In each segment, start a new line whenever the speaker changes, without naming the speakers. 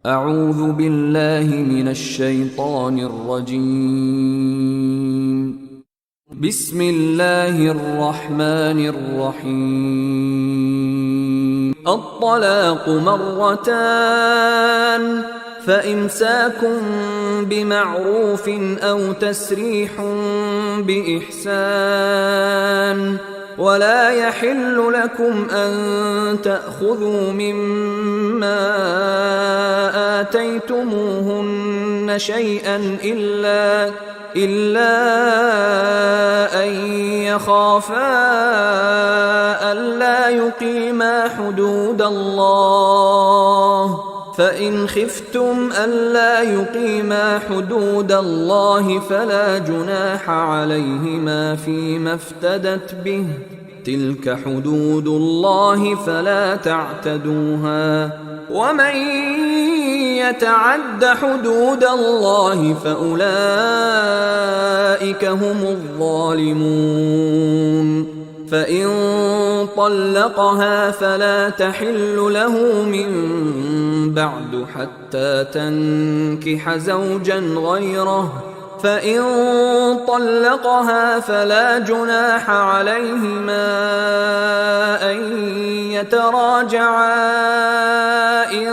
أعوذ بالله من الشيطان الرجيم. بسم الله الرحمن الرحيم. الطلاق مرتان، فإمساك بمعروف أو تسريح بإحسان، ولا يحل لكم أن تأخذوا مما آتيتموهن شيئا إلا أن يخافا ألا يقيما حدود الله، فإن خفتم ألا يقيما حدود الله فلا جناح عليهما فيما افتدت به، تلك حدود الله فلا تعتدوها، ومن يتعد حدود الله فأولئك هم الظالمون. فإن طلقها فلا تحل له من بعد حتى تنكح زوجا غيره، فإن طلقها فلا جناح عليهما أن يتراجعا إن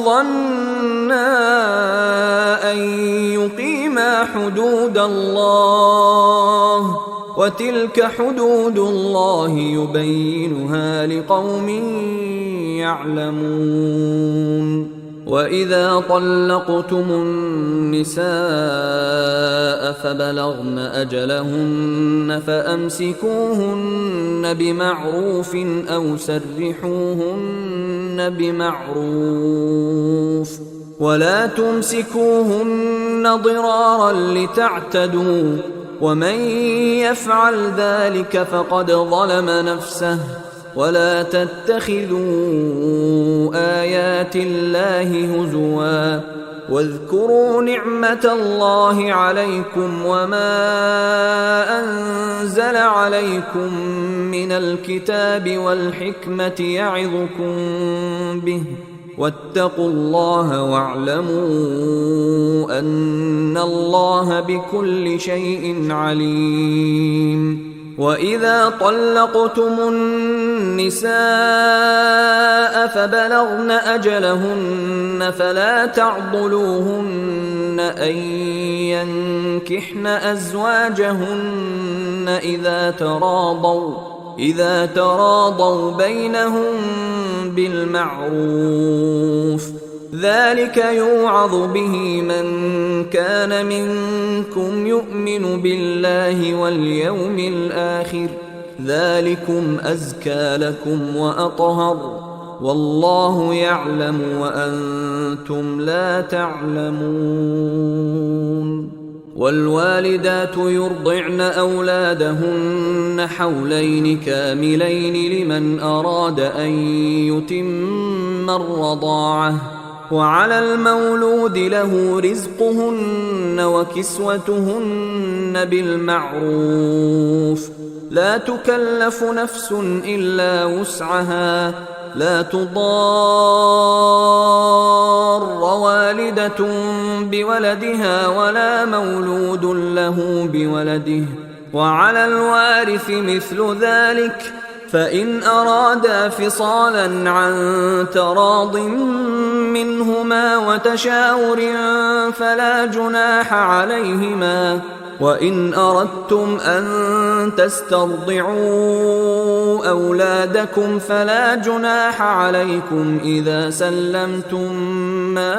ظنا أن يقيما حدود الله، وتلك حدود الله يبينها لقوم يعلمون. وإذا طلقتم النساء فبلغن أجلهن فأمسكوهن بمعروف أو سرحوهن بمعروف، ولا تمسكوهن ضرارا لتعتدوا، ومن يفعل ذلك فقد ظلم نفسه. ولا تتخذوا آيات الله هزوا، واذكروا نعمة الله عليكم وما أنزل عليكم من الكتاب والحكمة يعظكم به، واتقوا الله واعلموا أن الله بكل شيء عليم. وإذا طلقتم النساء فبلغن أجلهن فلا تعضلوهن أن ينكحن أزواجهن إذا تراضوا بينهم بالمعروف، ذلك يوعظ به من كان منكم يؤمن بالله واليوم الآخر، ذلكم أزكى لكم وأطهر، والله يعلم وأنتم لا تعلمون. والوالدات يرضعن أولادهن حولين كاملين لمن أراد أن يتم الرضاعة، وعلى المولود له رزقهن وكسوتهن بالمعروف، لا تكلف نفس إلا وسعها، لا تضار والدة بولدها ولا مولود له بولده، وعلى الوارث مثل ذلك، فإن أرادا فصالا عن تراض منهما وتشاور فلا جناح عليهما. وإن أردتم أن تسترضعوا أولادكم فلا جناح عليكم إذا سلمتم ما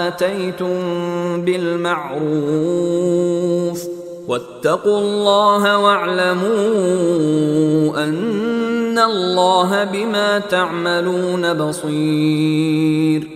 آتيتم بالمعروف، واتقوا الله واعلموا أن الله بما تعملون بصير.